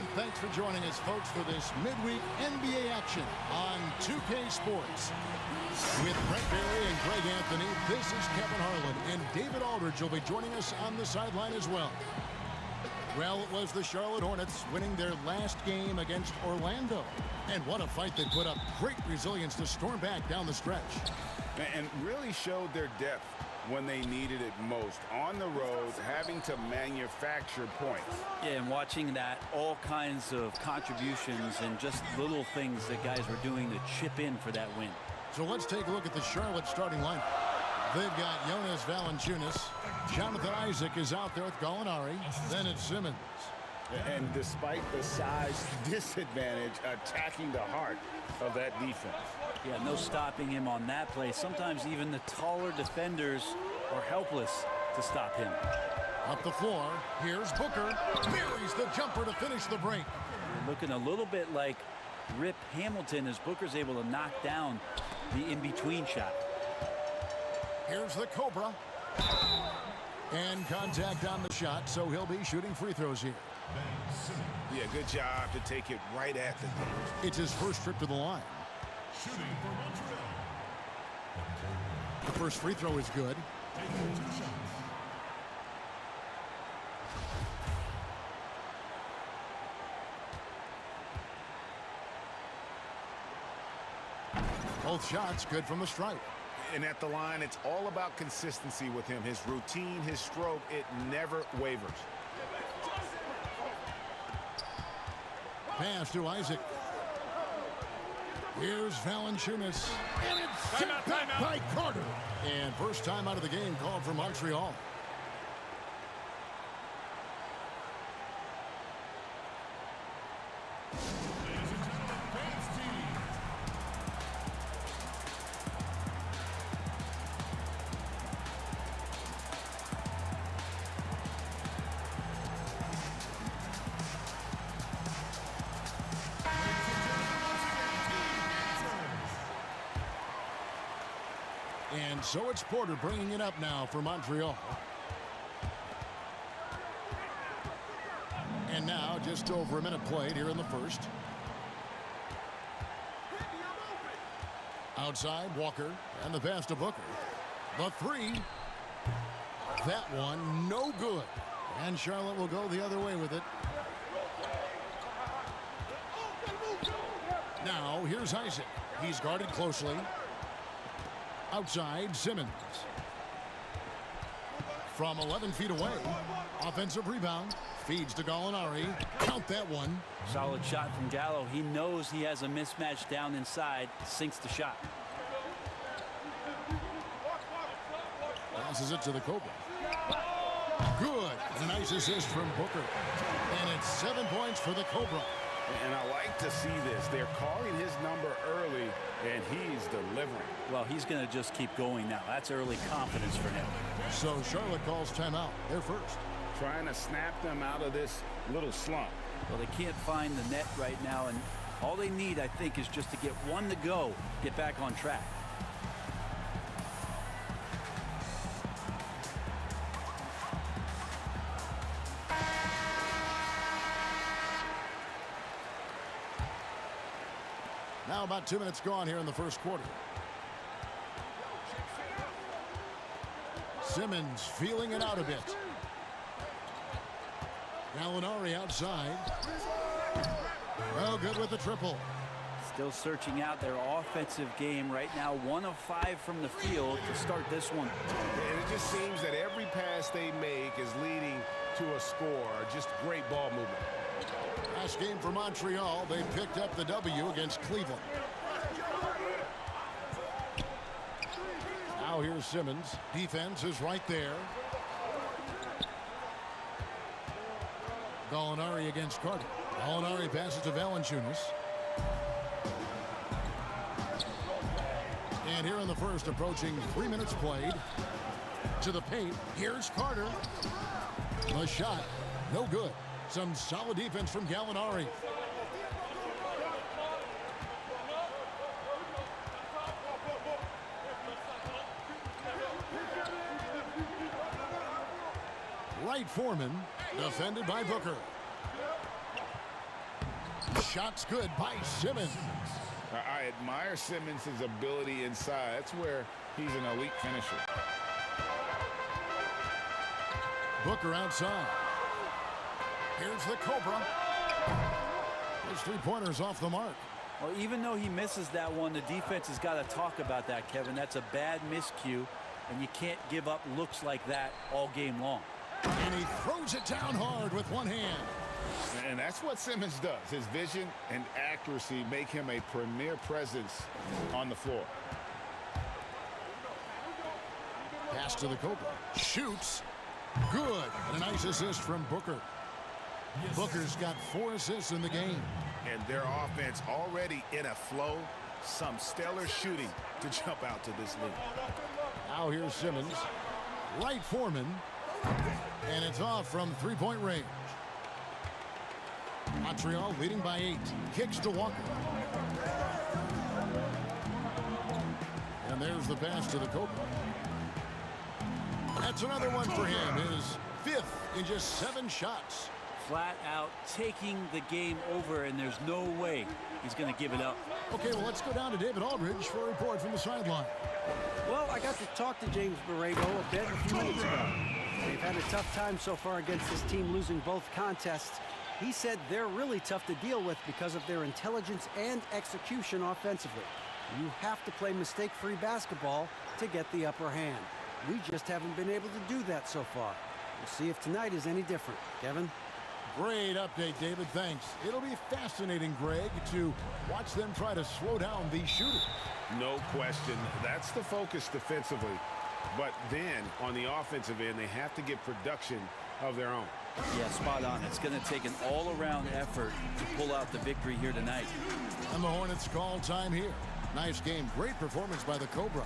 And thanks for joining us, folks, for this midweek NBA action on 2K Sports. With Brett Barry and Greg Anthony, this is Kevin Harlan, and David Aldridge will be joining us on the sideline as well. Well, it was the Charlotte Hornets winning their last game against Orlando. And what a fight they put up. Great resilience to storm back down the stretch. And really showed their depth when they needed it most. On the road, having to manufacture points. Yeah, and watching that, all kinds of contributions and just little things that guys were doing to chip in for that win. So let's take a look at the Charlotte starting lineup. They've got Jonas Valanciunas. Jonathan Isaac is out there with Gallinari. Then it's Simmons. And despite the size disadvantage, attacking the heart of that defense. Yeah, no stopping him on that play. Sometimes even the taller defenders are helpless to stop him. Up the floor, here's Booker. Buries the jumper to finish the break. Looking a little bit like Rip Hamilton as Booker's able to knock down the in-between shot. Here's the Cobra. And contact on the shot, so he'll be shooting free throws here. Yeah, good job to take it right at the goal. It's his first trip to the line. Shooting for Montreal. The first free throw is good. Taking 2 shots. Both shots good from the stripe. And at the line, it's all about consistency with him. His routine, his stroke, it never wavers. Pass to Isaac. Here's Valanciunas. And it's sent back by Carter. And first time out of the game called for Montreal. Ladies and gentlemen, Ben's team. And so it's Porter bringing it up now for Montreal. And now just over a minute played here in the first. Outside, Walker, and the pass to Booker. The three. That one, no good. And Charlotte will go the other way with it. Now, here's Isaac. He's guarded closely. Outside, Simmons. From 11 feet away. Offensive rebound. Feeds to Gallinari. Count that one. Solid shot from Gallo. He knows he has a mismatch down inside. Sinks the shot. Passes it to the Cobra. Good. Nice assist from Booker. And it's 7 points for the Cobra. And I like to see this. They're calling his number early, and he's delivering. Well, he's going to just keep going now. That's early confidence for him. So Charlotte calls timeout. They're first. Trying to snap them out of this little slump. Well, they can't find the net right now, and all they need, I think, is just to get one to go, get back on track. Now about 2 minutes gone here in the first quarter. Simmons feeling it out a bit. Gallinari outside. Well, good with the triple. Still searching out their offensive game right now. 1 of 5 from the field to start this one. And it just seems that every pass they make is leading to a score. Just great ball movement. Last game for Montreal, they picked up the W against Cleveland. Now here's Simmons. Defense is right there. Gallinari against Carter. Gallinari passes to Valanciunas. And here in the first, approaching 3 minutes played. To the paint. Here's Carter. The shot, no good. Some solid defense from Gallinari. Right Foreman, defended by Booker. shot's good by Simmons. I admire Simmons' ability inside. That's where he's an elite finisher. Booker outside. Here's the Cobra. His three-pointer's off the mark. Well, even though he misses that one, the defense has got to talk about that, Kevin. That's a bad miscue, and you can't give up looks like that all game long. And he throws it down hard with one hand. And that's what Simmons does. His vision and accuracy make him a premier presence on the floor. Pass to the Cobra. Shoots. Good. And a nice assist from Booker. Booker's got 4 assists in the game. And their offense already in a flow. Some stellar shooting to jump out to this league. Now here's Simmons. Right Foreman. And it's off from three-point range. Montreal leading by 8. Kicks to Walker. And there's the pass to the Cobra. That's another one for him. His 5th in just 7 shots. Flat out taking the game over, and there's no way he's going to give it up. Okay, well, let's go down to David Aldridge for a report from the sideline. Well, I got to talk to James Borrego a bit a few minutes ago. They've had a tough time so far against this team, losing both contests. He said they're really tough to deal with because of their intelligence and execution offensively. You have to play mistake-free basketball to get the upper hand. We just haven't been able to do that so far. We'll see if tonight is any different. Kevin? Great update, David. Thanks. It'll be fascinating, Greg, to watch them try to slow down these shooters. No question. That's the focus defensively. But then, on the offensive end, they have to get production of their own. Yeah, spot on. It's going to take an all-around effort to pull out the victory here tonight. And the Hornets call time here. Nice game. Great performance by the Cobra.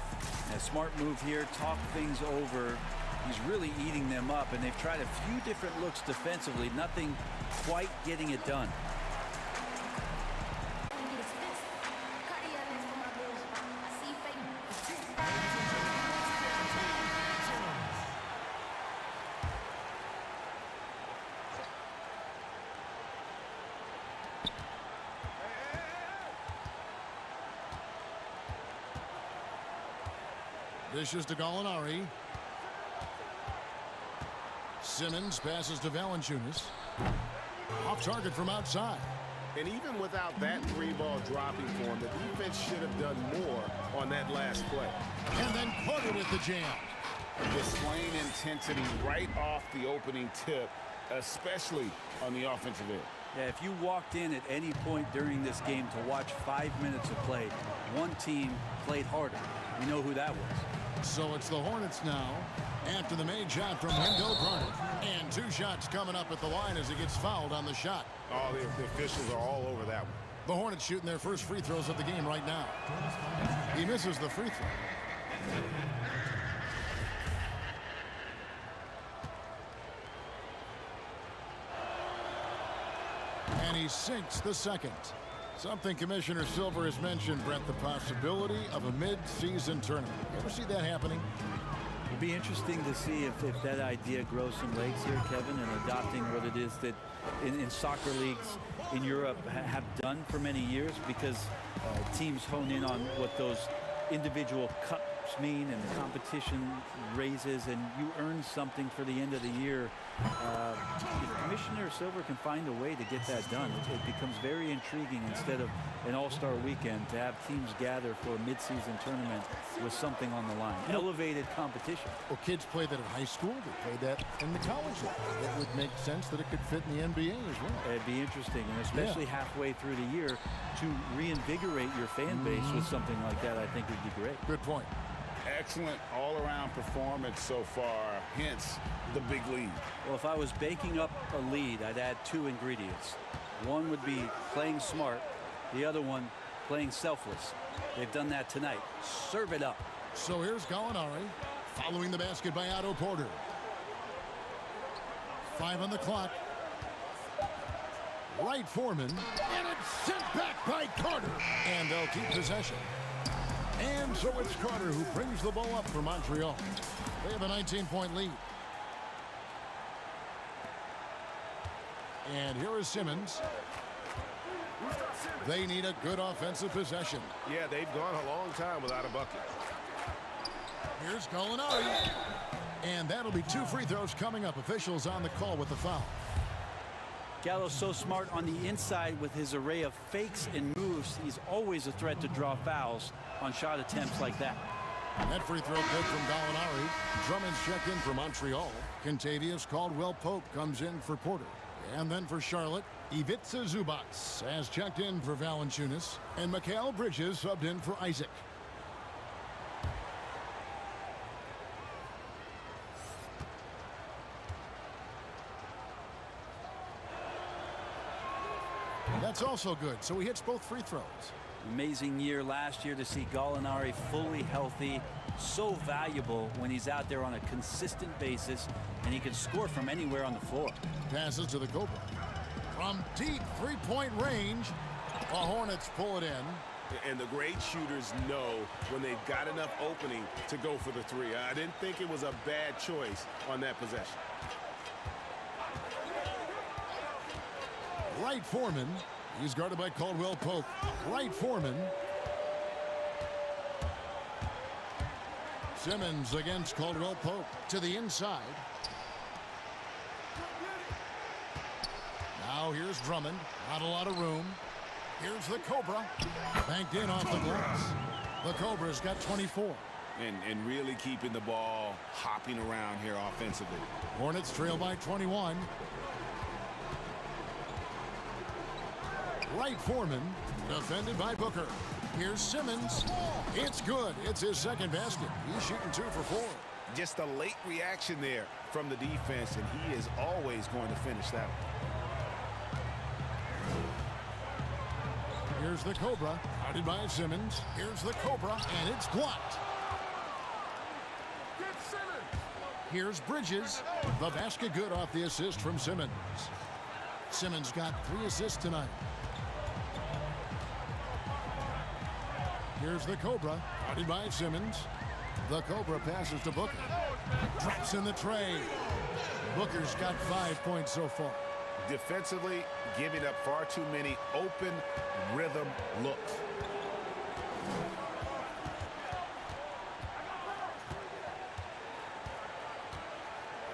A smart move here. Talk things over. He's really eating them up, and they've tried a few different looks defensively. Nothing quite getting it done. Dishes to Gallinari. Simmons passes to Valanciunas. Off target from outside. And even without that 3-ball dropping for him, the defense should have done more on that last play. And then Carter with the jam. Displaying intensity right off the opening tip, especially on the offensive end. Yeah, if you walked in at any point during this game to watch 5 minutes of play, one team played harder. You know who that was. So it's the Hornets now after the made shot from Wendell Carter. And 2 shots coming up at the line as he gets fouled on the shot. Oh, the officials are all over that one. The Hornets shooting their first free throws of the game right now. He misses the free throw. And he sinks the second. Something Commissioner Silver has mentioned, Brett, the possibility of a mid-season tournament. You ever see that happening? It'll be interesting to see if that idea grows some legs here, Kevin, and adopting what it is that in soccer leagues in Europe have done for many years, because teams hone in on what those individual cups mean and the competition raises, and you earn something for the end of the year. If Commissioner Silver can find a way to get that done, it becomes very intriguing instead of an all-star weekend to have teams gather for a mid-season tournament with something on the line. Elevated competition. Well, kids play that in high school. They play that in the college level. It would make sense that it could fit in the NBA as well. It'd be interesting, and especially halfway through the year, to reinvigorate your fan base with something like that, I think would be great. Good point. Excellent all-around performance so far, hence the big lead. Well, if I was baking up a lead, I'd add 2 ingredients. One would be playing smart. The other one, playing selfless. They've done that tonight. Serve it up. So here's Gallinari following the basket by Otto Porter. 5 on the clock. Right Foreman, and it's sent back by Carter. And they'll keep possession. And so it's Carter who brings the ball up for Montreal. They have a 19-point lead. And here is Simmons. They need a good offensive possession. Yeah, they've gone a long time without a bucket. Here's Gallinari. And that'll be 2 free throws coming up. Officials on the call with the foul. Gallo's so smart on the inside with his array of fakes and moves. He's always a threat to draw fouls on shot attempts like that. That free throw good from Gallinari. Drummond's checked in for Montreal. Contavious Caldwell-Pope comes in for Porter. And then for Charlotte, Ivica Zubac has checked in for Valanciunas. And Mikal Bridges subbed in for Isaac. That's also good, so he hits both free throws. Amazing year last year to see Gallinari fully healthy. So valuable when he's out there on a consistent basis, and he can score from anywhere on the floor. Passes to the Cobra. From deep three-point range, the Hornets pull it in. And the great shooters know when they've got enough opening to go for the three. I didn't think it was a bad choice on that possession. Wright Foreman. He's guarded by Caldwell-Pope. Wright Foreman. Simmons against Caldwell-Pope to the inside. Now here's Drummond. Not a lot of room. Here's the Cobra. Banked in off the glass. The Cobra's got 24. And really keeping the ball hopping around here offensively. Hornets trail by 21. Wright Foreman, defended by Booker. Here's Simmons. It's good. It's his second basket. He's shooting 2 for 4. Just a late reaction there from the defense, and he is always going to finish that one. Here's the Cobra, guarded by Simmons. Here's the Cobra, and it's blocked. Here's Bridges. The basket good off the assist from Simmons. Simmons got 3 assists tonight. Here's the Cobra, guarded by Simmons. The Cobra passes to Booker. Drops in the tray. Booker's got 5 points so far. Defensively, giving up far too many open rhythm looks.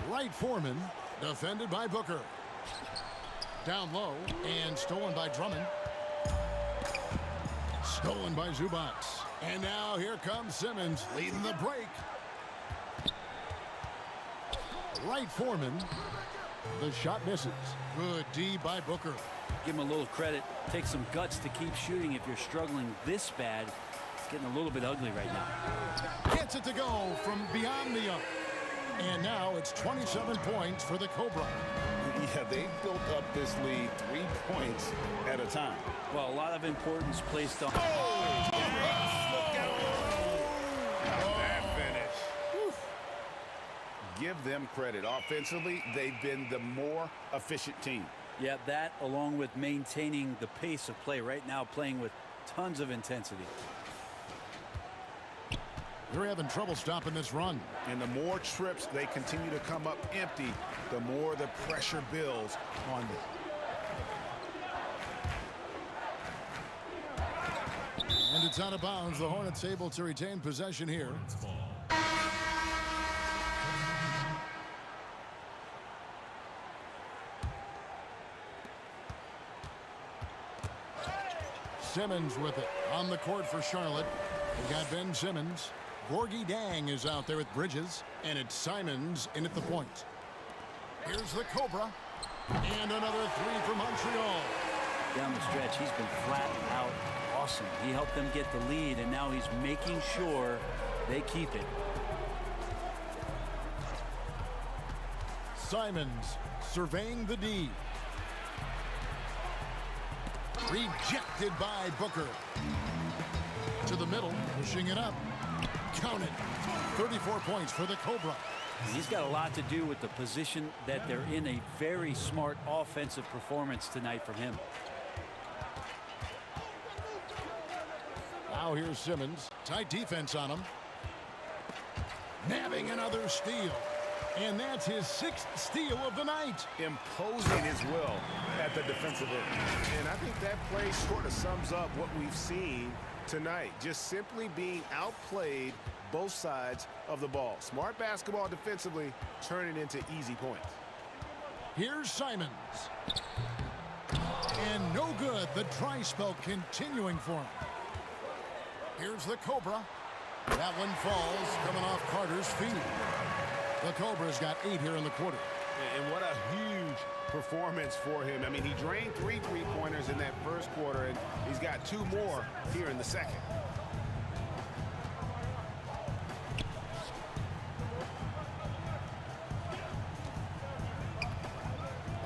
Wright Foreman, defended by Booker. Down low, and stolen by Drummond. Stolen by Zubac. And now here comes Simmons, leading the break. Wright Foreman. The shot misses. Good D by Booker. Give him a little credit. Take some guts to keep shooting if you're struggling this bad. It's getting a little bit ugly right now. Gets it to go from beyond the arc. And now it's 27 points for the Cobra. Yeah, they built up this lead 3 points at a time. Well, a lot of importance placed on. Oh, yes, look out. That finish. Whew. Give them credit. Offensively, they've been the more efficient team. Yeah, that along with maintaining the pace of play right now, playing with tons of intensity. They're having trouble stopping this run. And the more trips they continue to come up empty, the more the pressure builds on them. And it's out of bounds. The Hornets able to retain possession here. Simmons with it on the court for Charlotte. They got Ben Simmons. Gorgie Dang is out there with Bridges, and it's Simons in at the point. Here's the Cobra, and another 3 from Montreal. Down the stretch, he's been flat out awesome. He helped them get the lead, and now he's making sure they keep it. Simons surveying the D. Rejected by Booker. To the middle, pushing it up. Count it. 34 points for the Cobra. He's got a lot to do with the position that they're in. A very smart offensive performance tonight from him. Now here's Simmons. Tight defense on him. Nabbing another steal. And that's his 6th steal of the night. Imposing his will at the defensive end. And I think that play sort of sums up what we've seen tonight. Just simply being outplayed both sides of the ball. Smart basketball defensively, turning into easy points. Here's Simons. And no good. The try spell continuing for him. Here's the Cobra. That one falls, coming off Carter's feet. The Cobra's got 8 here in the quarter. And what a huge performance for him. I mean, he drained 3 three-pointers in that first quarter, and he's got 2 more here in the second.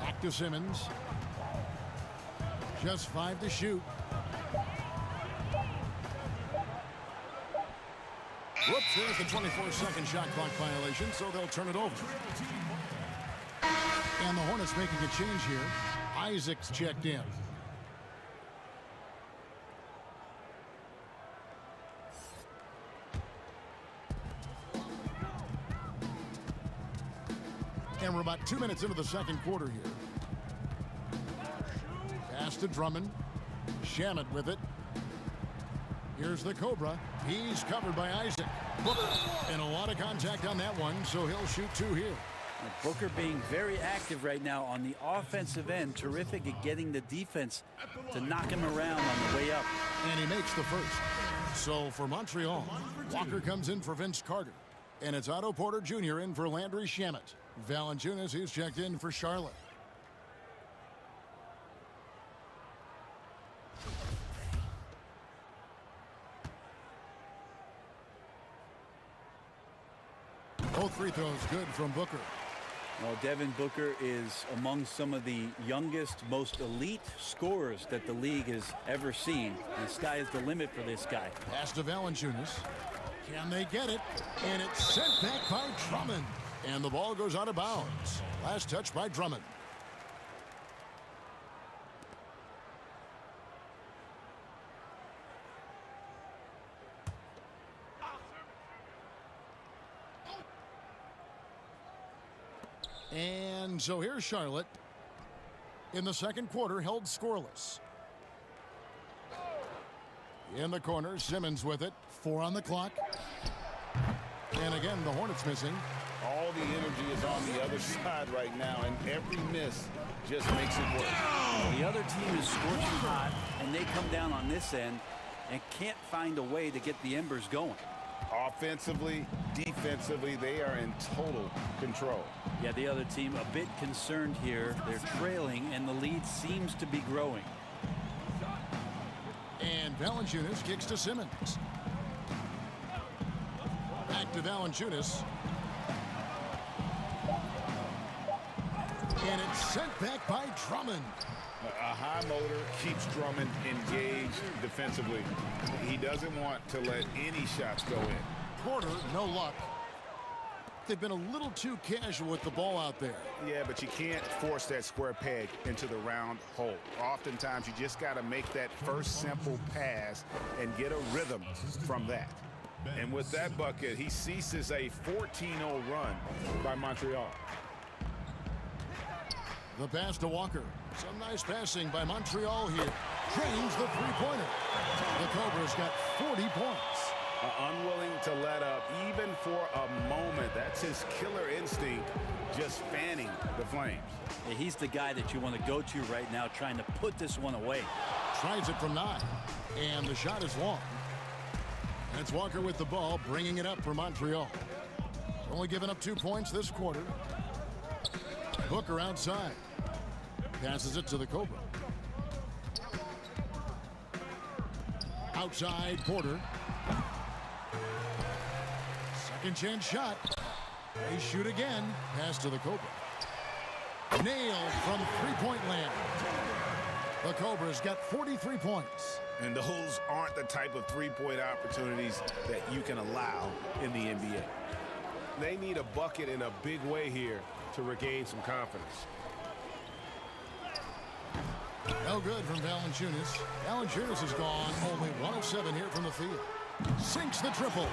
Back to Simmons. Just 5 to shoot. Whoops, there's the 24-second shot clock violation, so they'll turn it over. And the Hornets making a change here. Isaac's checked in. And we're about 2 minutes into the second quarter here. Pass to Drummond. Shamet with it. Here's the Cobra. He's covered by Isaac. Booker. And a lot of contact on that one, so he'll shoot 2 here. Booker being very active right now on the offensive end. Terrific at getting the defense to knock him around on the way up. And he makes the first. So for Montreal, Walker comes in for Vince Carter. And it's Otto Porter Jr. in for Landry Shamet. Valanciunas, who's checked in for Charlotte. Both free throws good from Booker. Well, Devin Booker is among some of the youngest, most elite scorers that the league has ever seen. The sky is the limit for this guy. Pass to Valanciunas. Can they get it? And it's sent back by Drummond. And the ball goes out of bounds. Last touch by Drummond. And so here's Charlotte. In the second quarter, held scoreless. In the corner, Simmons with it. 4 on the clock. And again, the Hornets missing. All the energy is on the other side right now, and every miss just makes it worse. The other team is scorching hot, and they come down on this end and can't find a way to get the embers going. Offensively, defensively, they are in total control. Yeah, the other team a bit concerned here. They're trailing, and the lead seems to be growing. And Valanciunas kicks to Simmons. Back to Valanciunas. And it's sent back by Drummond. A high motor keeps Drummond engaged defensively. He doesn't want to let any shots go in. Porter, no luck. They've been a little too casual with the ball out there. Yeah, but you can't force that square peg into the round hole. Oftentimes, you just got to make that first simple pass and get a rhythm from that. And with that bucket, he ceases a 14-0 run by Montreal. The pass to Walker. Some nice passing by Montreal here. Drains the three-pointer. The Cobra's got 40 points. Unwilling to let up even for a moment. That's his killer instinct, just fanning the flames. Yeah, he's the guy that you want to go to right now, trying to put this one away. Tries it from 9. And the shot is long. And it's Walker with the ball, bringing it up for Montreal. Only giving up 2 points this quarter. Booker outside. Passes it to the Cobra. Outside, Porter. Second chance shot. They shoot again. Pass to the Cobra. Nailed from three-point land. The Cobra's got 43 points. And those aren't the type of three-point opportunities that you can allow in the NBA. They need a bucket in a big way here to regain some confidence. No good from Valanciunas. Valanciunas has gone only 1 of 7 here from the field. Sinks the triple.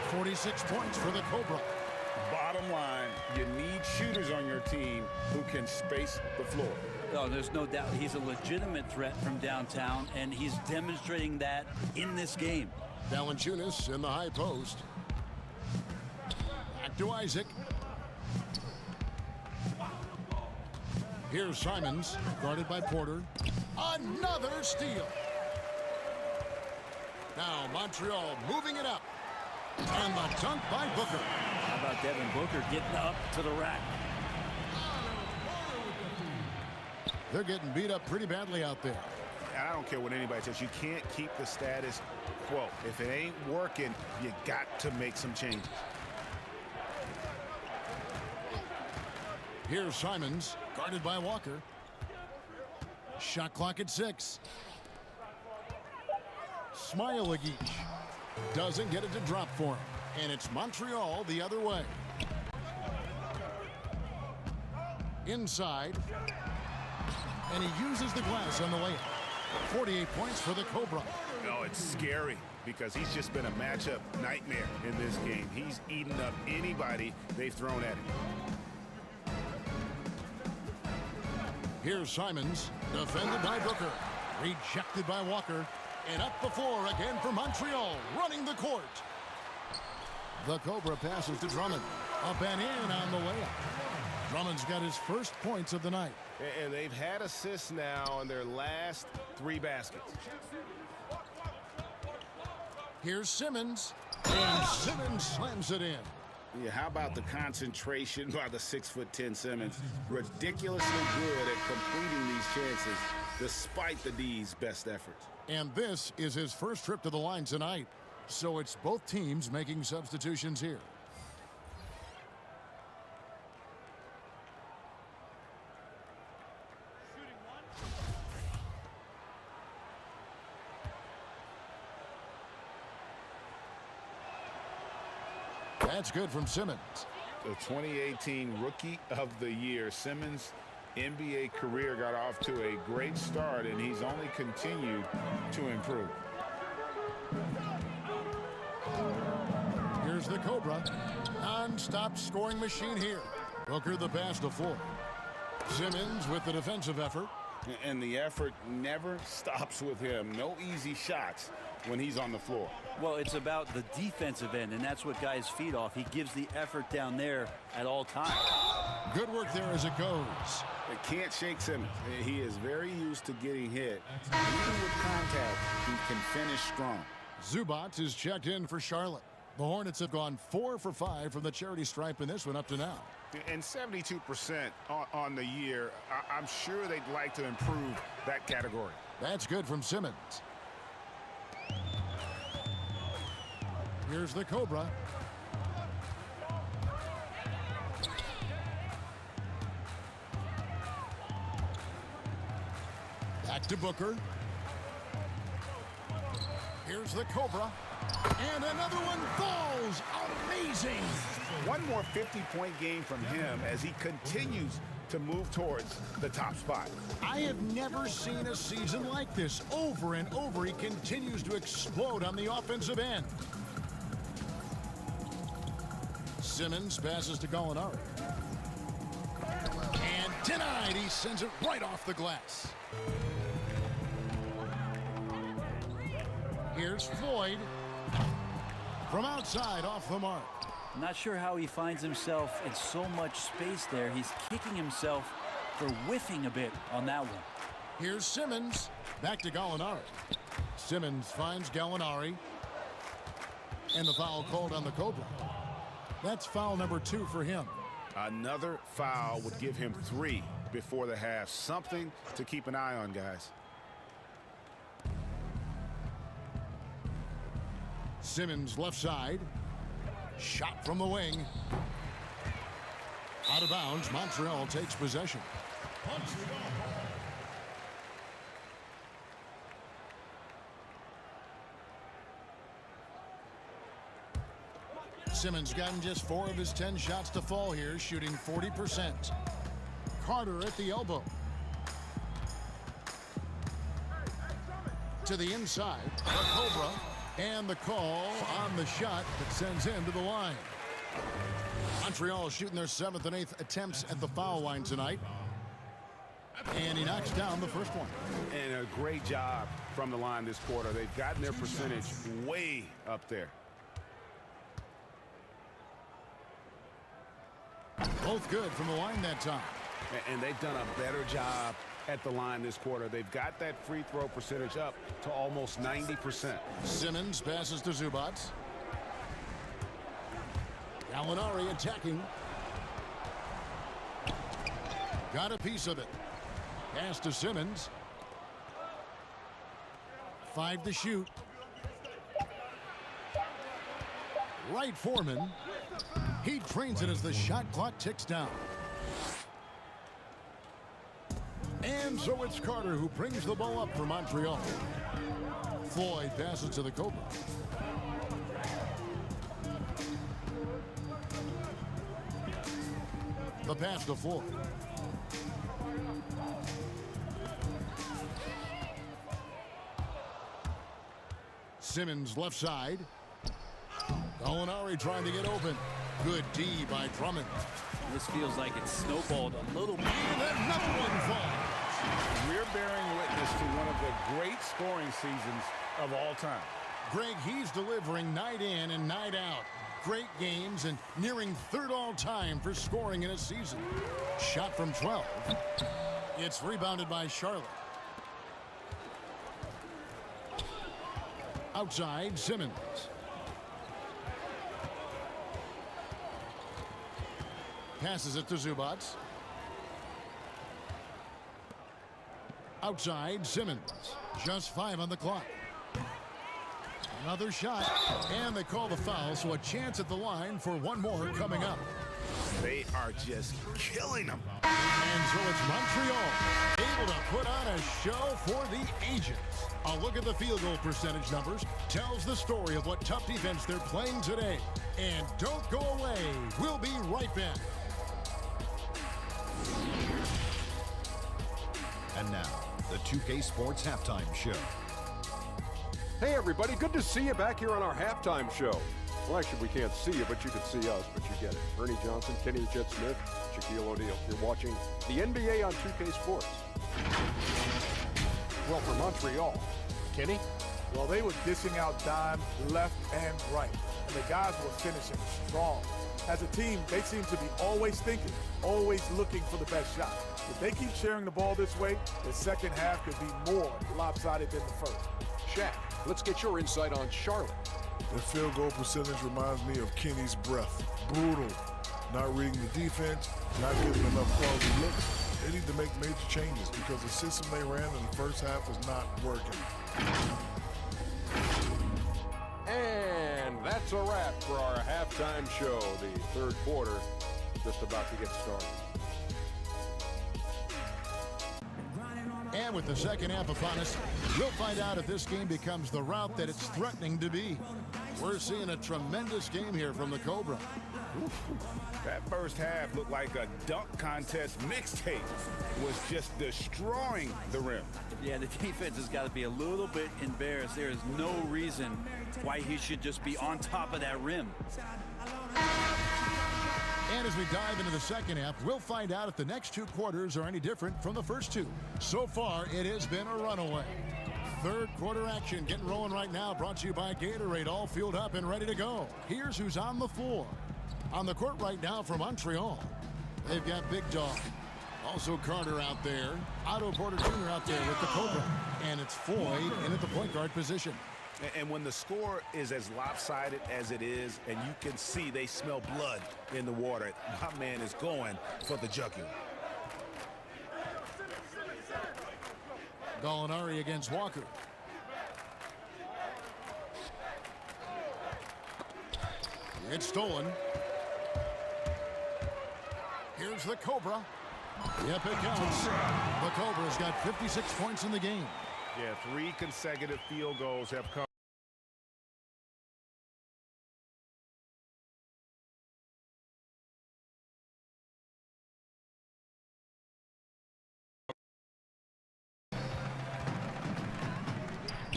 46 points for the Cobra. Bottom line, you can space the floor. Oh, there's no doubt he's a legitimate threat from downtown, and he's demonstrating that in this game. Valanciunas in the high post. Back to Isaac. Here's Simons, guarded by Porter. Another steal. Now Montreal moving it up. And the dunk by Booker. How about Devin Booker getting up to the rack? They're getting beat up pretty badly out there. And I don't care what anybody says. You can't keep the status quo. If it ain't working, you got to make some changes. Here's Simons, guarded by Walker. Shot clock at 6. Smailagic doesn't get it to drop for him. And it's Montreal the other way. Inside. And he uses the glass on the layup. 48 points for the Cobra. No, it's scary because he's just been a matchup nightmare in this game. He's eaten up anybody they've thrown at him. Here's Simons, defended by Booker. Rejected by Walker. And up the floor again for Montreal, running the court. The Cobra passes to Drummond. Up and in on the layup. Drummond's got his first points of the night. And they've had assists now on their last 3 baskets. Here's Simmons. And Simmons slams it in. Yeah, how about the concentration by the 6'10" Simmons? Ridiculously good at completing these chances despite the D's best efforts. And this is his first trip to the line tonight. So it's both teams making substitutions here. That's good from Simmons. The 2018 Rookie of the Year. Simmons' NBA career got off to a great start, and he's only continued to improve. Here's the Cobra. Non-stop scoring machine here. Booker the pass to Ford. Simmons with the defensive effort. And the effort never stops with him. No easy shots when he's on the floor. Well, it's about the defensive end, and that's what guys feed off. He gives the effort down there at all times. Good work there as it goes. They can't shake Simmons. He is very used to getting hit. Even with contact, he can finish strong. Zubac is checked in for Charlotte. The Hornets have gone 4 for 5 from the charity stripe in this one up to now. And 72% on the year. I'm sure they'd like to improve that category. That's good from Simmons. Here's the Cobra. Back to Booker. Here's the Cobra. And another one falls. Amazing. One more 50-point game from him as he continues to move towards the top spot. I have never seen a season like this. Over and over, he continues to explode on the offensive end. Simmons passes to Gallinari. And denied. He sends it right off the glass. Here's Floyd. From outside, off the mark. Not sure how he finds himself in so much space there. He's kicking himself for whiffing a bit on that one. Here's Simmons. Back to Gallinari. Simmons finds Gallinari. And the foul called on the Cobra. That's foul number 2 for him. Another foul would give him 3 before the half. Something to keep an eye on, guys. Simmons left side. Shot from the wing. Out of bounds. Montreal takes possession. Simmons gotten just 4 of his 10 shots to fall here, shooting 40%. Carter at the elbow. To the inside. The Cobra. And the call on the shot that sends him to the line. Montreal shooting their 7th and 8th attempts at the foul line tonight. And he knocks down the first one. And a great job from the line this quarter. They've gotten their percentage way up there. Both good from the line that time. And they've done a better job at the line this quarter. They've got that free throw percentage up to almost 90%. Simmons passes to Zubac. Gallinari attacking. Got a piece of it. Pass to Simmons. 5 to shoot. Right Foreman. He drains it as the shot clock ticks down. And so it's Carter who brings the ball up for Montreal. Floyd passes to the Cobra. The pass to Floyd. Simmons left side. Gallinari trying to get open. Good D by Drummond. This feels like it's snowballed a little bit. And another one falls. We're bearing witness to one of the great scoring seasons of all time. Greg, he's delivering night in and night out. Great games and nearing 3rd all-time for scoring in a season. Shot from 12. It's rebounded by Charlotte. Outside, Simmons. Passes it to Zubac. Outside, Simmons. Just 5 on the clock. Another shot. And they call the foul, so a chance at the line for one more coming up. They are just killing them. And so it's Montreal able to put on a show for the ages. A look at the field goal percentage numbers tells the story of what tough defense they're playing today. And don't go away. We'll be right back. And now, the 2K Sports Halftime Show. Hey everybody, good to see you back here on our halftime show. Well, actually, we can't see you, but you can see us, but you get it. Ernie Johnson, Kenny Jet Smith, Shaquille O'Neal. You're watching the NBA on 2K Sports. Well, for Montreal, Kenny? well, they were dishing out dime left and right, and the guys were finishing strong. As a team, they seem to be always thinking, always looking for the best shot. If they keep sharing the ball this way, the second half could be more lopsided than the first. Shaq, let's get your insight on Charlotte. Their field goal percentage reminds me of Kenny's breath. Brutal. Not reading the defense, not giving enough quality looks. They need to make major changes because the system they ran in the first half was not working. And that's a wrap for our halftime show. The third quarter just about to get started. And with the second half upon us, we'll find out if this game becomes the route that it's threatening to be. We're seeing a tremendous game here from the Cobra. That first half looked like a dunk contest mixtape. Was just destroying the rim. Yeah, the defense has got to be a little bit embarrassed. There is no reason why he should just be on top of that rim. And as we dive into the second half, we'll find out if the next 2 quarters are any different from the first 2. So far, it has been a runaway. Third quarter action getting rolling right now, brought to you by Gatorade, all fueled up and ready to go. Here's who's on the floor. On the court right now for Montreal, they've got Big Dog. Also Carter out there. Otto Porter Jr. out there with the Cobra. And it's Floyd in at the point guard position. And when the score is as lopsided as it is, and you can see they smell blood in the water, my man is going for the jugular. Gallinari against Walker. It's stolen. Here's the Cobra. Yep, it counts. The Cobra's got 56 points in the game. Yeah, 3 consecutive field goals have come.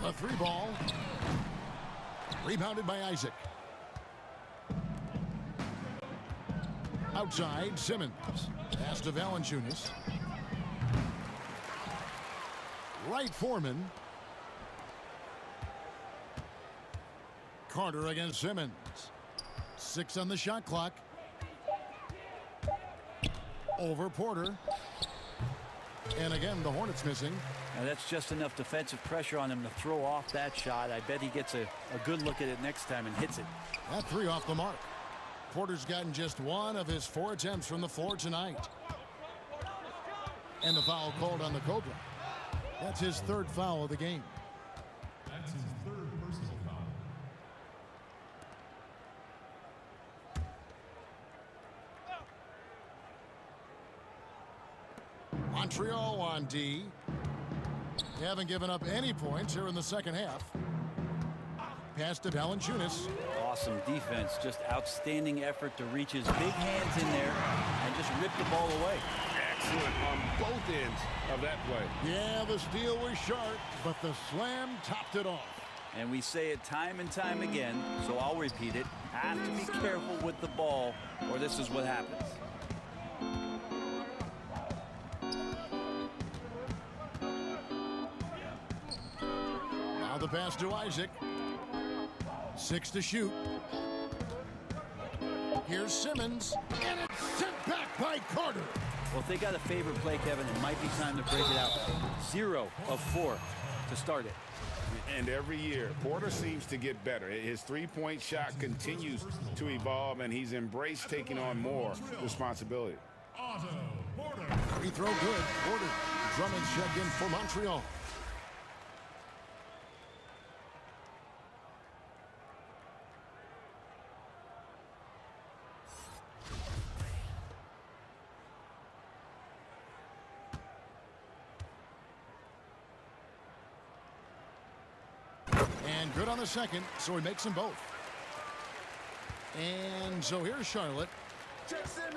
A 3 ball. Rebounded by Isaac. Outside, Simmons. Pass to Valanciunas. Right Foreman. Carter against Simmons. 6 on the shot clock. Over Porter. And again, the Hornets missing. Now that's just enough defensive pressure on him to throw off that shot. I bet he gets a good look at it next time and hits it. That 3 off the mark. Porter's gotten just 1 of his 4 attempts from the floor tonight. And the foul called on the Cobra. That's his 3rd foul of the game. That's his 3rd personal foul. Montreal on D. They haven't given up any points here in the second half. Pass to Valanciunas. Awesome defense. Just outstanding effort to reach his big hands in there and just rip the ball away. Excellent on both ends of that play. Yeah, the steal was sharp, but the slam topped it off. And we say it time and time again, so I'll repeat it. Have to be careful with the ball, or this is what happens. Now the pass to Isaac. 6 to shoot. Here's Simmons, and it's sent back by Carter. Well, if they got a favorite play, Kevin, it might be time to break it out. 0 of 4 to start it. And every year, Porter seems to get better. His 3-point shot continues to evolve, and he's embraced taking on more responsibility. Otto Porter. Free throw good. Porter. Drummond checked in for Montreal. And good on the second, so he makes them both. And so here's Charlotte.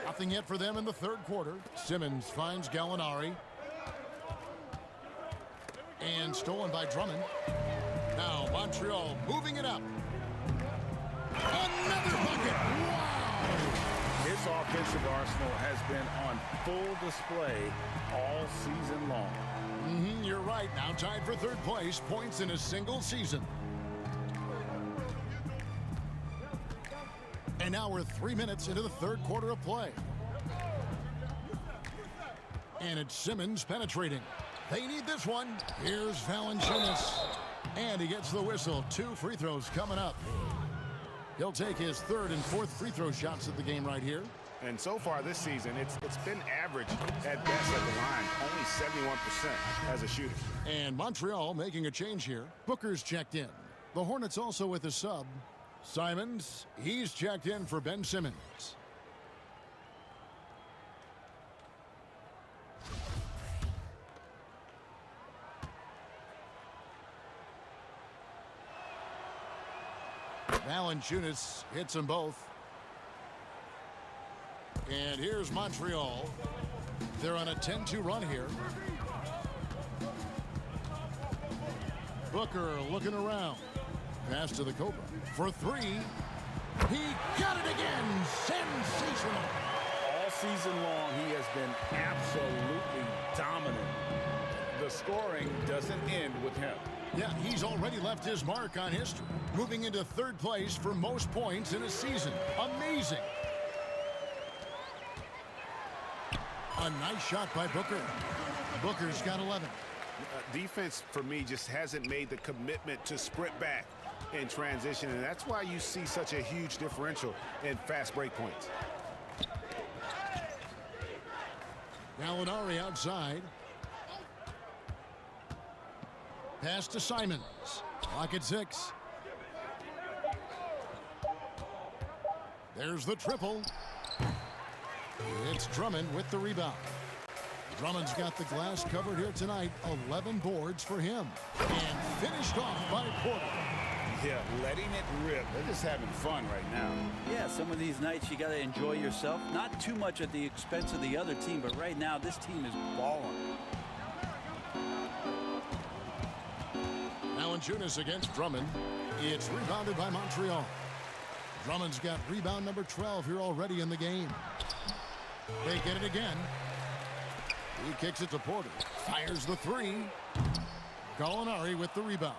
Nothing yet for them in the 3rd quarter. Simmons finds Gallinari. And stolen by Drummond. Now Montreal moving it up. Another bucket. Wow! His offensive arsenal has been on full display all season long. You're right. Now tied for 3rd place. Points in a single season. And now we're 3 minutes into the 3rd quarter of play. And it's Simmons penetrating. They need this one. Here's Valanciunas. And he gets the whistle. 2 free throws coming up. He'll take his 3rd and 4th free throw shots of the game right here. And so far this season, it's been average at best at the line. Only 71% as a shooter. And Montreal making a change here. Booker's checked in. The Hornets also with a sub. Simons, he's checked in for Ben Simmons. Valanciunas hits them both. And here's Montreal. They're on a 10-2 run here. Booker looking around. Pass to the Cobra for 3. He got it again. Sensational. All season long, he has been absolutely dominant. The scoring doesn't end with him. Yeah, he's already left his mark on history. Moving into 3rd place for most points in a season. Amazing. A nice shot by Booker. Booker's got 11. Defense, for me, just hasn't made the commitment to sprint back in transition, and that's why you see such a huge differential in fast break points. Gallinari outside. Pass to Simons. Clock at 6. There's the triple. It's Drummond with the rebound. Drummond's got the glass covered here tonight. 11 boards for him. And finished off by Porter. Yeah, letting it rip. They're just having fun right now. Yeah, some of these nights you got to enjoy yourself. Not too much at the expense of the other team, but right now this team is balling. Valanciunas against Drummond. It's rebounded by Montreal. Drummond's got rebound number 12 here already in the game. They get it again. He kicks it to Porter. Fires the three. Gallinari with the rebound.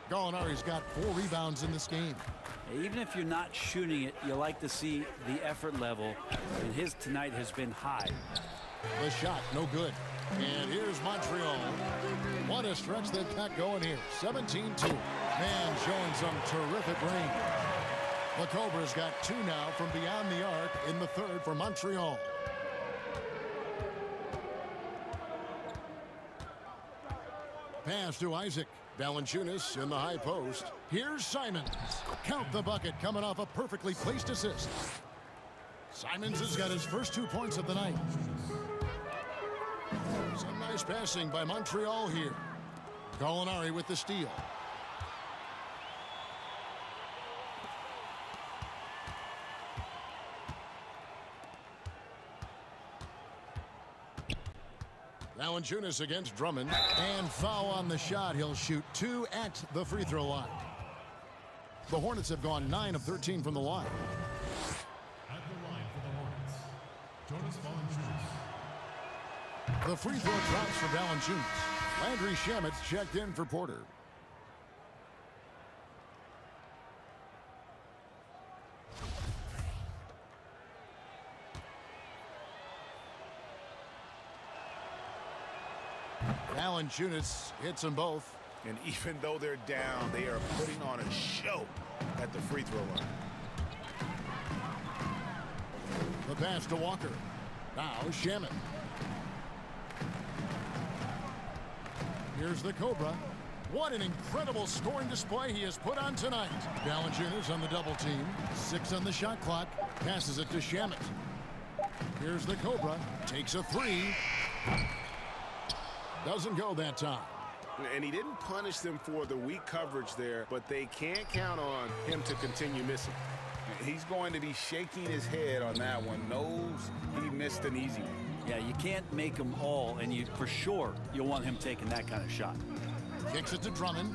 Gallinari's got 4 rebounds in this game. Even if you're not shooting it, you like to see the effort level, and his tonight has been high. The shot, no good. And here's Montreal. What a stretch they've got going here. 17-2. Man, showing some terrific range. The Cobras got 2 now from beyond the arc in the third for Montreal. Pass to Isaac. Valanciunas in the high post. Here's Simons. Count the bucket coming off a perfectly placed assist. Simons has got his first 2 points of the night. Some nice passing by Montreal here. Gallinari with the steal. Valanciunas against Drummond, and foul on the shot. He'll shoot 2 at the free throw line. The Hornets have gone 9 of 13 from the line. At the line for the Hornets, Jonas Valanciunas. The free throw drops for Valanciunas. Landry Shamet's checked in for Porter. Valanciunas hits them both. And even though they're down, they are putting on a show at the free throw line. The pass to Walker. Now Shamet. Here's the Cobra. What an incredible scoring display he has put on tonight. Valanciunas on the double team. 6 on the shot clock. Passes it to Shamet. Here's the Cobra. Takes a 3. Doesn't go that time. And he didn't punish them for the weak coverage there, but they can't count on him to continue missing. He's going to be shaking his head on that one. Knows he missed an easy one. Yeah, you can't make them all, and you for sure you'll want him taking that kind of shot. Kicks it to Drummond.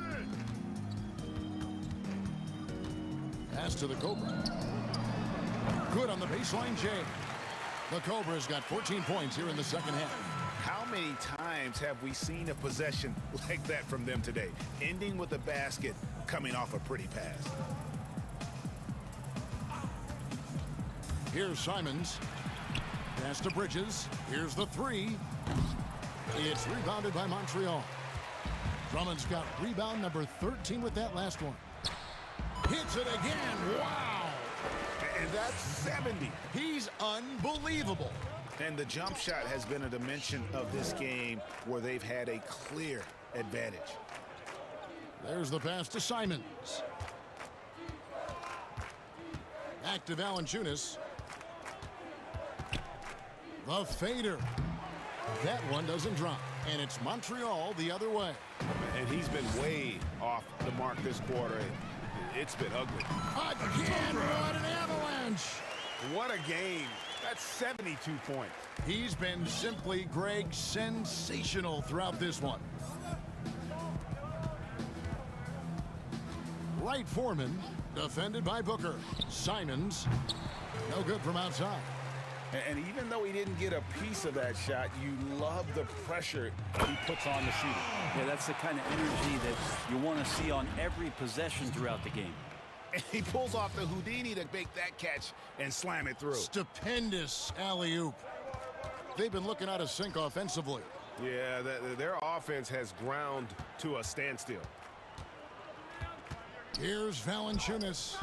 Pass to the Cobra. Good on the baseline, Jay. The Cobra's got 14 points here in the second half. How many times have we seen a possession like that from them today? Ending with a basket, coming off a pretty pass. Here's Simons. Pass to Bridges. Here's the 3. It's rebounded by Montreal. Drummond's got rebound number 13 with that last one. Hits it again. Wow. And that's 70. He's unbelievable. And the jump shot has been a dimension of this game where they've had a clear advantage. There's the pass to Simons. Back to Valanciunas. The fader. That one doesn't drop. And it's Montreal the other way. And he's been way off the mark this quarter. It's been ugly. Again, what an avalanche. What a game. That's 72 points. He's been simply, Greg, sensational throughout this one. Right Foreman, defended by Booker. Simons, no good from outside. And even though he didn't get a piece of that shot, you love the pressure he puts on the shooter. Yeah, that's the kind of energy that you want to see on every possession throughout the game. And he pulls off the Houdini to make that catch and slam it through. Stupendous alley-oop. They've been looking out of sync offensively. Yeah, their offense has ground to a standstill. Here's Valanciunas.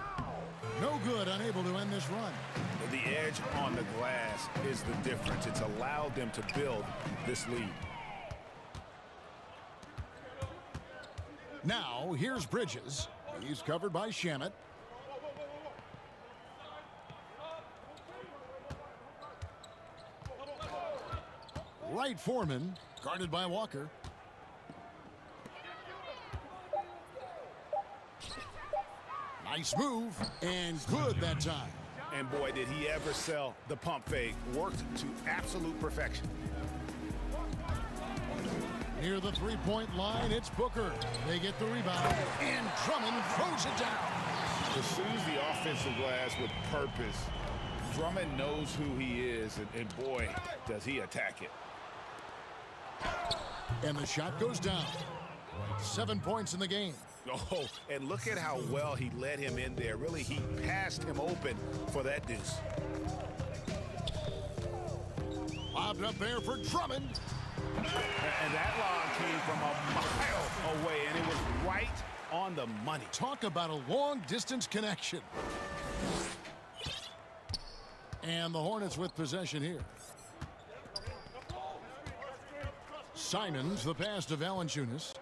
No good, unable to end this run. The edge on the glass is the difference. It's allowed them to build this lead. Now, here's Bridges. He's covered by Shamet. Right Foreman, guarded by Walker. Nice move, and good that time. And boy, did he ever sell the pump fake. Worked to absolute perfection. Near the three-point line, it's Booker. They get the rebound, and Drummond throws it down. Pursues the offensive glass with purpose. Drummond knows who he is, and boy, does he attack it. And the shot goes down. 7 points in the game. Oh, and look at how well he let him in there. Really, he passed him open for that deuce. Lobbed up there for Drummond. And that lob came from a mile away, and it was right on the money. Talk about a long-distance connection. And the Hornets with possession here. Simons, the pass to Valanciunas.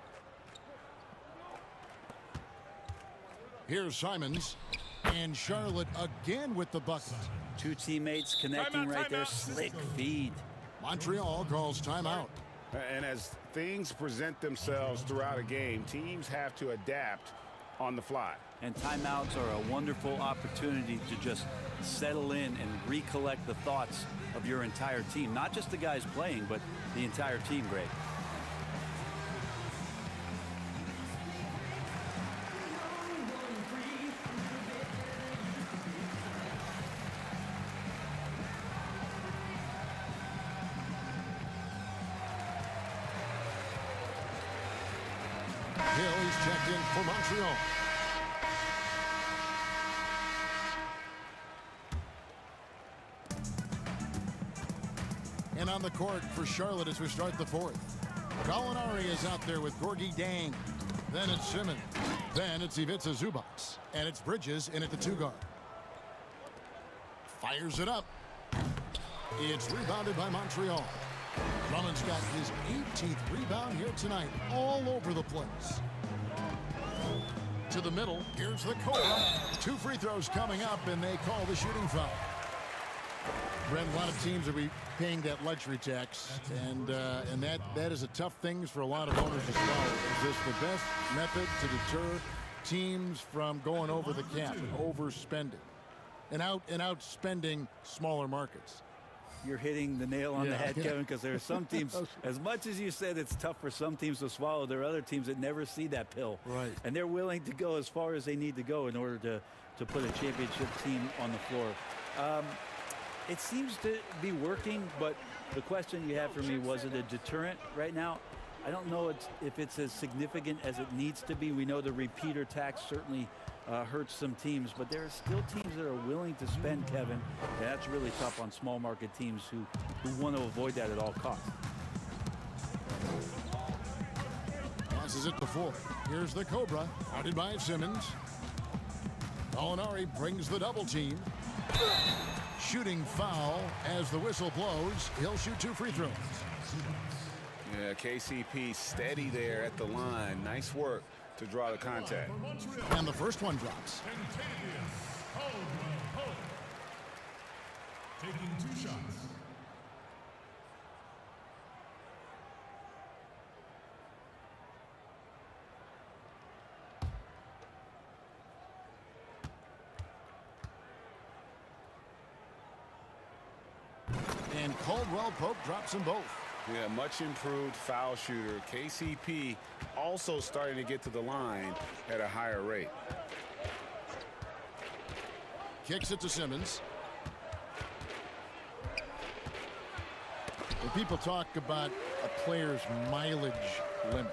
Here's Simons. And Charlotte again with the bucket. Two teammates connecting right there. Slick feed. Montreal calls timeout. And as things present themselves throughout a game, teams have to adapt on the fly. And timeouts are a wonderful opportunity to just settle in and recollect the thoughts of your entire team. Not just the guys playing, but the entire team, Greg. Hill, he's checked in for Montreal. And on the court for Charlotte as we start the fourth. Gallinari is out there with Gorgie Dang. Then it's Simmons. Then it's Ivica Zubac. And it's Bridges in at the 2 guard. Fires it up. It's rebounded by Montreal. Drummond's got his 18th rebound here tonight. All over the place. To the middle. Here's the Cobra. 2 free throws coming up, and they call the shooting foul. Brent, a lot of teams will be paying that luxury tax, and that is a tough thing for a lot of owners to swallow. Is this the best method to deter teams from going over the cap and overspending and outspending smaller markets? You're hitting the nail on the head, Kevin, because there are some teams, as much as you said it's tough for some teams to swallow, there are other teams that never see that pill. Right. And they're willing to go as far as they need to go in order to put a championship team on the floor. It seems to be working, but the question you have for me, was it a deterrent right now? I don't know if it's as significant as it needs to be. We know the repeater tax certainly hurts some teams, but there are still teams that are willing to spend, Kevin. And that's really tough on small market teams who want to avoid that at all costs. Passes it to 4. Here's the Cobra, guarded by Simmons. Gallinari brings the double team. Shooting foul as the whistle blows. He'll shoot 2 free throws. Yeah, KCP steady there at the line. Nice work to draw the contact. And the first one drops. Taking 2 shots. And Caldwell Pope drops them both. Yeah, much improved foul shooter. KCP also starting to get to the line at a higher rate. Kicks it to Simmons. When people talk about a player's mileage limit,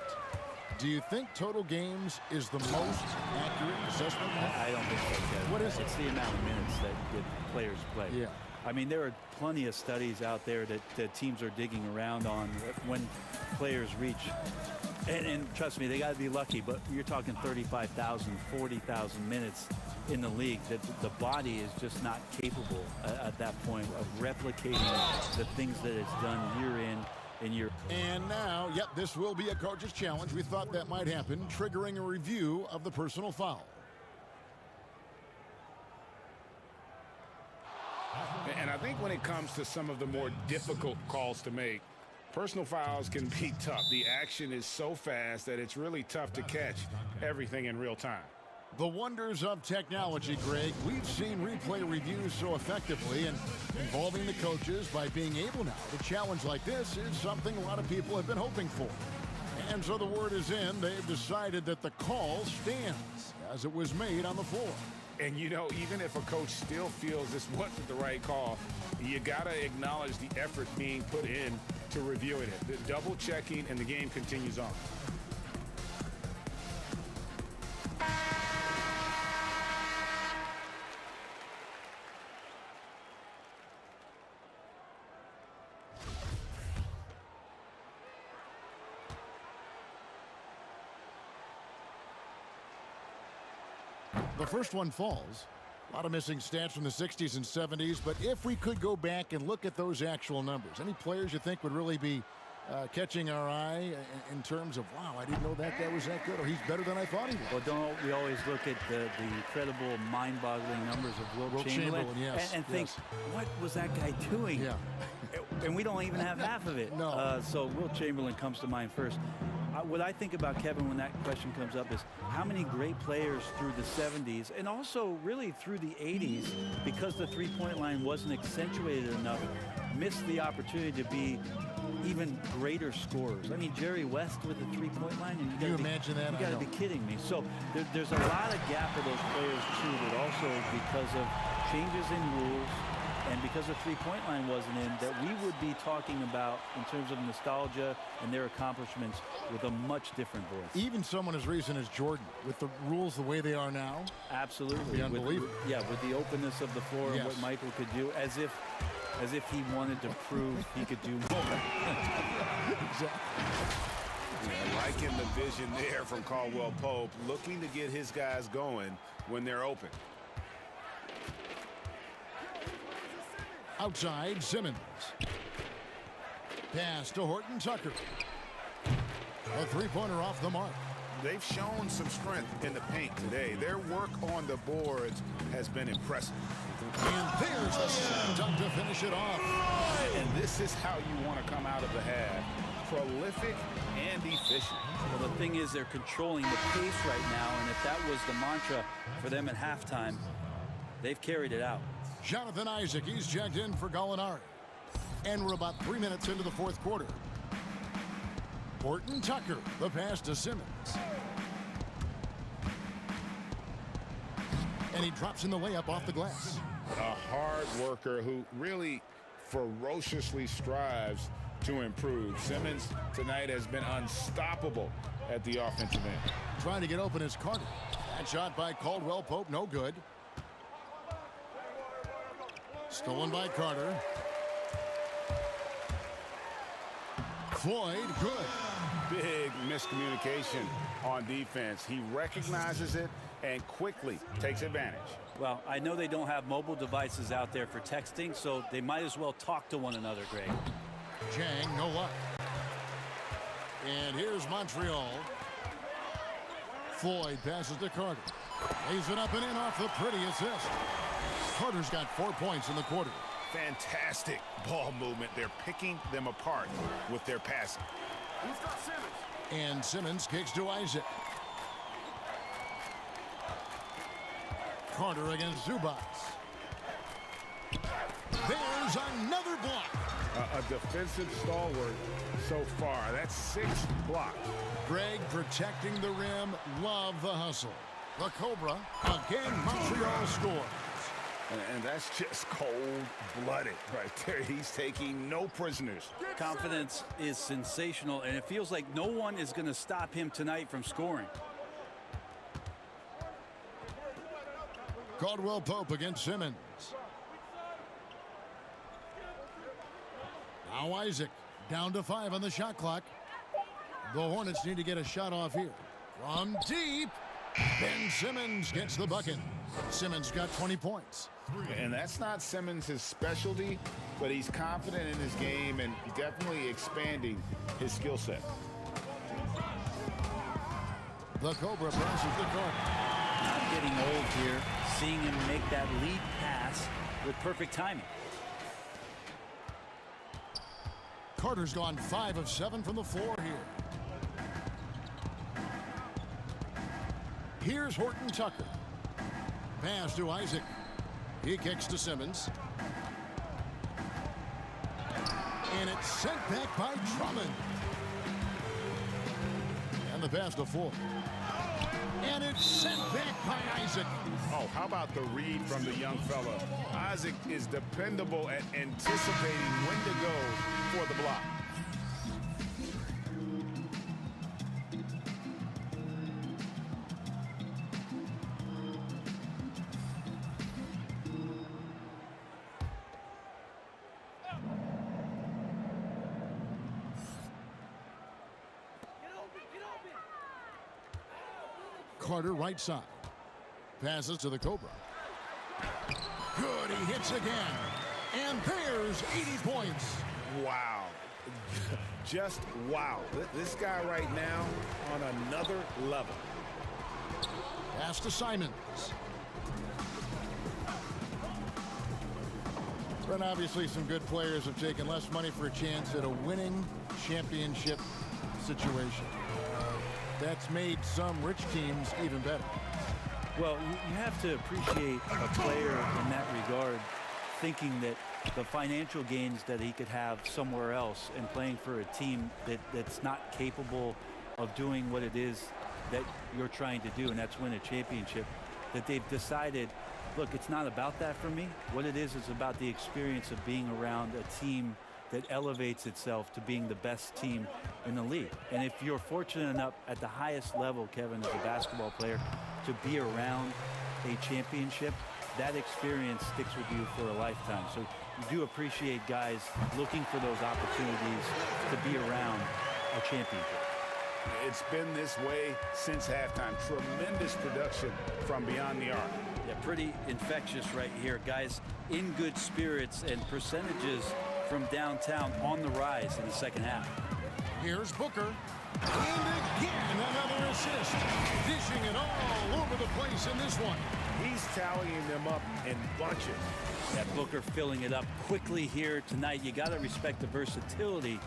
do you think total games is the most accurate assessment? I don't think so, Kevin. What is it? It's the amount of minutes that players play. Yeah. I mean, there are plenty of studies out there that teams are digging around on when players reach. And trust me, they got to be lucky, but you're talking 35,000, 40,000 minutes in the league, that the body is just not capable at that point of replicating the things that it's done year in and year. And now, yep, this will be a coach's challenge. We thought that might happen, triggering a review of the personal foul. And I think when it comes to some of the more difficult calls to make, personal fouls can be tough. The action is so fast that it's really tough to catch everything in real time. The wonders of technology, Greg. We've seen replay reviews so effectively, and involving the coaches by being able now to challenge like this is something a lot of people have been hoping for. And so the word is in. They've decided that the call stands as it was made on the floor. And, you know, even if a coach still feels this wasn't the right call, you got to acknowledge the effort being put in to reviewing it. The double checking, and the game continues on. The first one falls. A lot of missing stats from the 60s and 70s, but if we could go back and look at those actual numbers, any players you think would really be catching our eye in terms of, wow, I didn't know that guy was that good, or he's better than I thought he was? Well, don't we always look at the incredible, mind-boggling numbers of Wilt Chamberlain yes, and think, what was that guy doing? Yeah. And we don't even have half of it. No. So Wilt Chamberlain comes to mind first. What I think about Kevin when that question comes up is how many great players through the 70s and also really through the 80s, because the three-point line wasn't accentuated enough, missed the opportunity to be even greater scorers. I mean, Jerry West with the three-point line. And Can you imagine that? You got to be kidding me. So there's a lot of gap for those players too, but also because of changes in rules and because the three-point line wasn't in, that we would be talking about in terms of nostalgia and their accomplishments with a much different voice. Even someone as recent as Jordan, with the rules the way they are now. Absolutely. Unbelievable. With the openness of the floor and what Michael could do, as if he wanted to prove he could do more. Exactly. Yeah, liking the vision there from Caldwell Pope, looking to get his guys going when they're open. Outside, Simmons. Pass to Horton Tucker. A three-pointer off the mark. They've shown some strength in the paint today. Their work on the boards has been impressive. And there's the slam dunk to finish it off. And this is how you want to come out of the half. Prolific and efficient. Well, the thing is, they're controlling the pace right now, and if that was the mantra for them at halftime, they've carried it out. Jonathan Isaac, he's checked in for Gallinari. And we're about 3 minutes into the fourth quarter. Horton Tucker, the pass to Simmons. And he drops in the layup off the glass. A hard worker who really ferociously strives to improve. Simmons tonight has been unstoppable at the offensive end. Trying to get open is Carter. That shot by Caldwell Pope, no good. Stolen by Carter. Floyd, good. Big miscommunication on defense. He recognizes it and quickly takes advantage. Well, I know they don't have mobile devices out there for texting, so they might as well talk to one another, Greg. Chang, no luck. And here's Montreal. Floyd passes to Carter. Lays it up and in off the pretty assist. Carter's got 4 points in the quarter. Fantastic ball movement. They're picking them apart with their passing. And Simmons kicks to Isaac. Carter against Zubats. There's another block. A defensive stalwart so far. That's 6 blocks. Greg protecting the rim. Love the hustle. The Cobra again. Montreal scores. And that's just cold-blooded right there. He's taking no prisoners. Confidence is sensational, and it feels like no one is going to stop him tonight from scoring. Caldwell Pope against Simmons. Now Isaac down to 5 on the shot clock. The Hornets need to get a shot off here. From deep. Ben Simmons gets the bucket. Simmons got 20 points. And that's not Simmons' specialty, but he's confident in his game and definitely expanding his skill set. The Cobra passes the Carter. Not getting old here, seeing him make that lead pass with perfect timing. Carter's gone 5 of 7 from the floor here. Here's Horton Tucker. Pass to Isaac. He kicks to Simmons. And it's sent back by Drummond. And the pass to Floyd. And it's sent back by Isaac. Oh, how about the read from the young fella? Isaac is dependable at anticipating when to go for the block. Carter right side. Passes to the Cobra. Good, he hits again. And there's 80 points. Wow. Just wow. This guy right now on another level. Pass to Simons. But obviously some good players have taken less money for a chance at a winning championship situation. That's made some rich teams even better. Well, you have to appreciate a player in that regard thinking that the financial gains that he could have somewhere else and playing for a team that's not capable of doing what it is that you're trying to do, and that's win a championship, that they've decided, look, it's not about that for me. What it is about the experience of being around a team that elevates itself to being the best team in the league. And if you're fortunate enough at the highest level, Kevin, as a basketball player, to be around a championship, that experience sticks with you for a lifetime. So you do appreciate guys looking for those opportunities to be around a championship. It's been this way since halftime. Tremendous production from beyond the arc. Yeah, pretty infectious right here. Guys in good spirits and percentages from downtown on the rise in the second half. Here's Booker. And again, another assist. Dishing it all over the place in this one. He's tallying them up in bunches. That Booker filling it up quickly here tonight. You got to respect the versatility,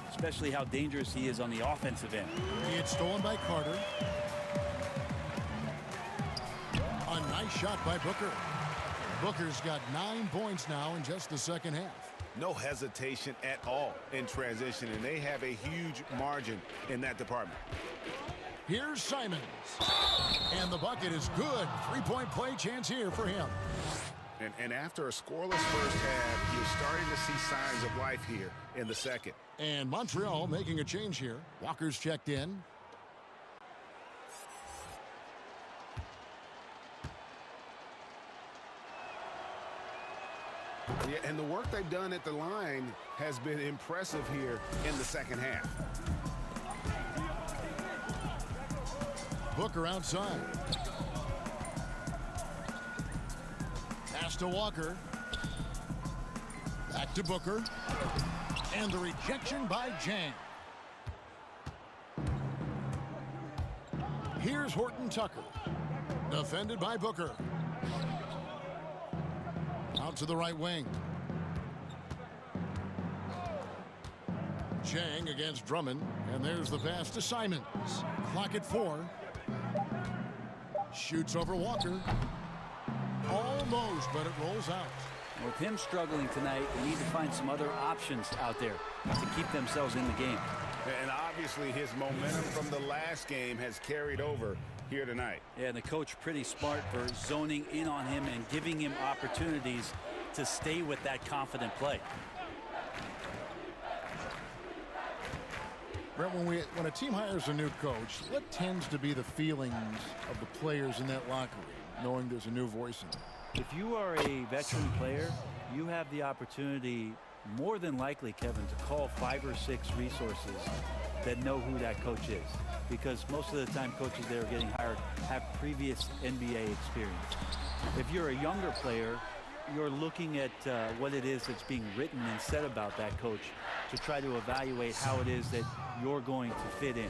especially how dangerous he is on the offensive end. It's stolen by Carter. A nice shot by Booker. Booker's got 9 points now in just the second half. No hesitation at all in transition, and they have a huge margin in that department. Here's Simons. And the bucket is good. 3-point play chance here for him. And after a scoreless first half, you're starting to see signs of life here in the second. And Montreal making a change here. Walker's checked in. Yeah, and the work they've done at the line has been impressive here in the second half. Booker outside. Pass to Walker. Back to Booker. And the rejection by Jang. Here's Horton Tucker. Defended by Booker. Out to the right wing. Jang against Drummond. And there's the pass to Simons. Clock at 4. Shoots over Walker. Almost, but it rolls out. With him struggling tonight, they need to find some other options out there to keep themselves in the game. And obviously his momentum from the last game has carried over here tonight. Yeah, and the coach pretty smart for zoning in on him and giving him opportunities to stay with that confident play. Brett, when a team hires a new coach, what tends to be the feelings of the players in that locker room, knowing there's a new voice in it? If you are a veteran player, you have the opportunity, more than likely, Kevin, to call 5 or 6 resources that know who that coach is. Because most of the time coaches that are getting hired have previous NBA experience. If you're a younger player, you're looking at what it is that's being written and said about that coach to try to evaluate how it is that you're going to fit in.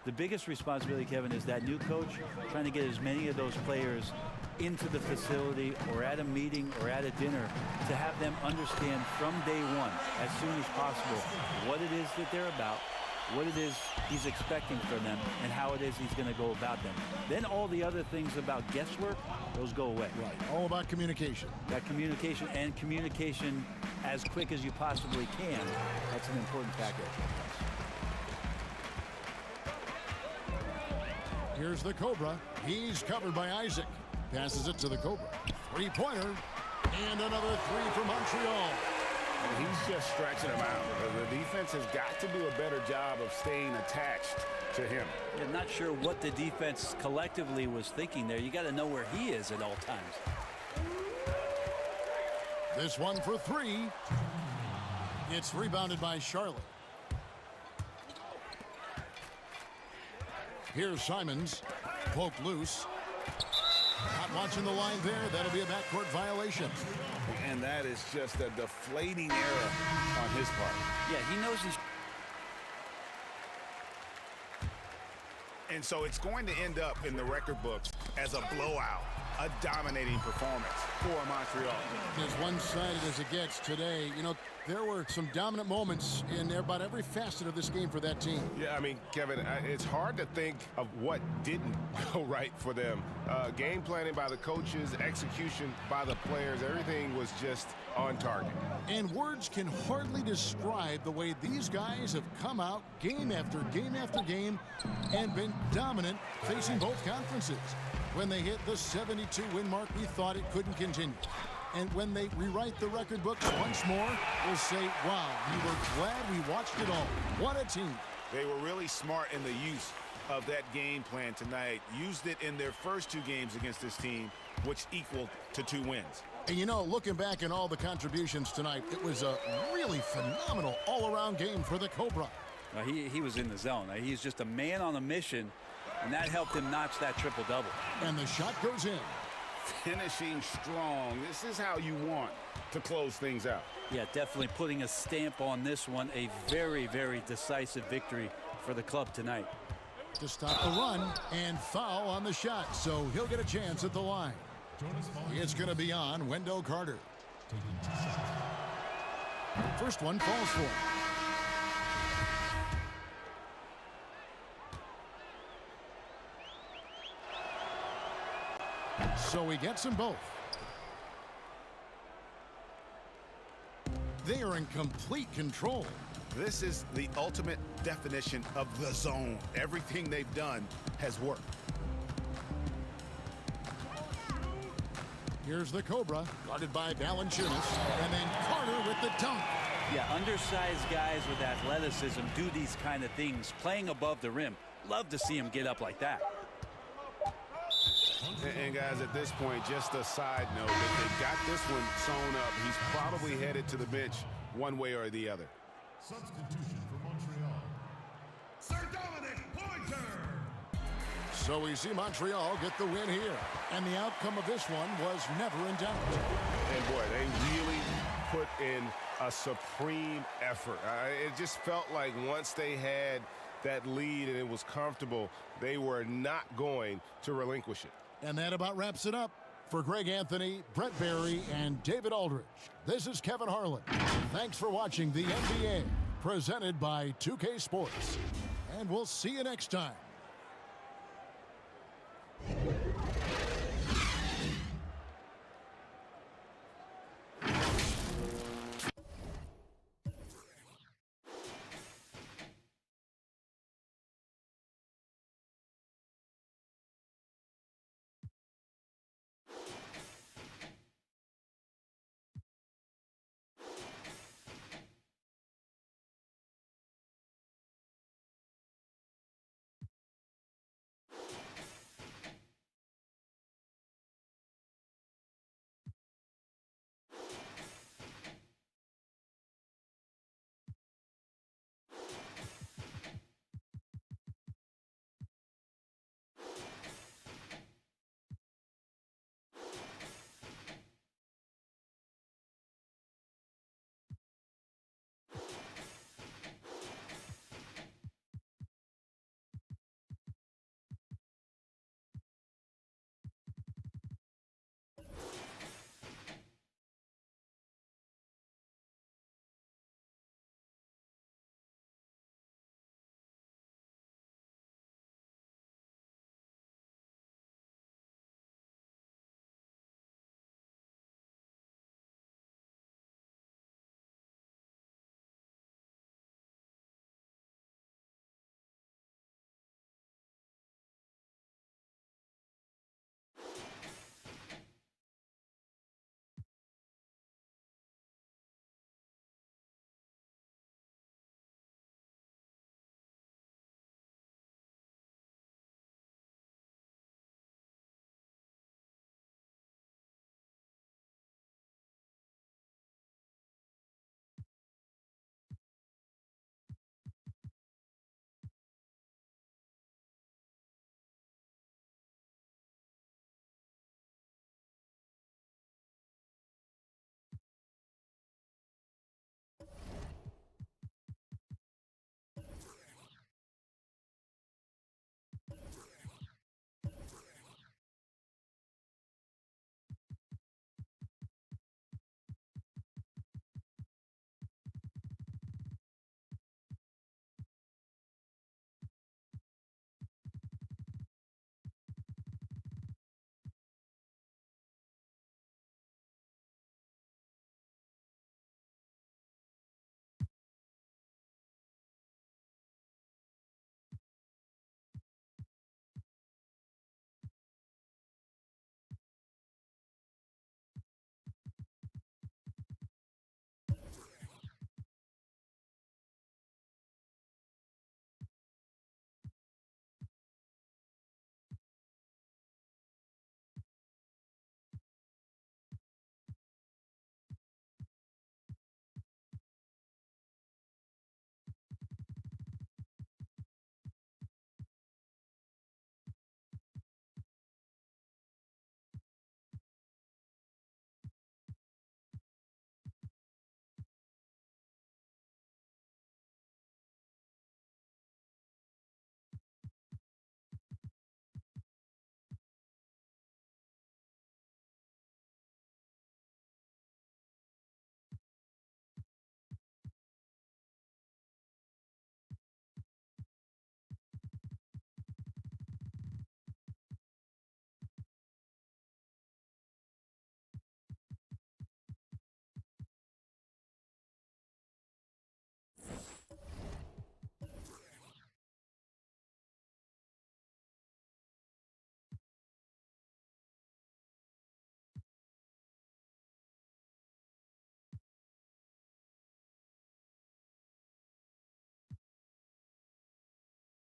The biggest responsibility, Kevin, is that new coach trying to get as many of those players into the facility or at a meeting or at a dinner to have them understand from day one, as soon as possible, what it is that they're about, what it is he's expecting from them, and how it is he's going to go about them. Then all the other things about guesswork, those go away. Right, all about communication. That communication, and communication as quick as you possibly can, that's an important factor. Here's the Cobra. He's covered by Isaac. Passes it to the Cobra. Three-pointer. And another three for Montreal. And he's just stretching him out. The defense has got to do a better job of staying attached to him. Yeah, not sure what the defense collectively was thinking there. You got to know where he is at all times. This one for three. It's rebounded by Charlotte. Here's Simons. Poked loose. Not watching the line there. That'll be a backcourt violation. And that is just a deflating error on his part. Yeah, he knows he's... And so it's going to end up in the record books as a blowout, a dominating performance for Montreal. As one-sided as it gets today, you know, there were some dominant moments in about every facet of this game for that team. Yeah, I mean, Kevin, it's hard to think of what didn't go right for them. Game planning by the coaches, execution by the players, everything was just on target. And words can hardly describe the way these guys have come out game after game after game and been dominant facing both conferences. When they hit the 72-win mark, we thought it couldn't continue. And when they rewrite the record books once more, we'll say, wow, we were glad we watched it all. What a team. They were really smart in the use of that game plan tonight. Used it in their first two games against this team, which equaled to 2 wins. And you know, looking back at all the contributions tonight, it was a really phenomenal all-around game for the Cobra. He was in the zone. He's just a man on a mission, and that helped him notch that triple-double. And the shot goes in. Finishing strong. This is how you want to close things out. Yeah, definitely putting a stamp on this one. A very, very decisive victory for the club tonight. To stop the run and foul on the shot, so he'll get a chance at the line. It's going to be on Wendell Carter. First one falls for him. So he gets them both. They are in complete control. This is the ultimate definition of the zone. Everything they've done has worked. Here's the Cobra, guarded by Valanciunas, and then Carter with the dunk. Yeah, undersized guys with athleticism do these kind of things, playing above the rim. Love to see him get up like that. And guys, at this point, just a side note, if they got this one sewn up, he's probably headed to the bench one way or the other. Substitution for Montreal. Sir Dominic Pointer. So we see Montreal get the win here. And the outcome of this one was never in doubt. And boy, they really put in a supreme effort. It just felt like once they had that lead and it was comfortable, they were not going to relinquish it. And that about wraps it up. For Greg Anthony, Brett Barry, and David Aldridge, this is Kevin Harlan. Thanks for watching the NBA, presented by 2K Sports. And we'll see you next time.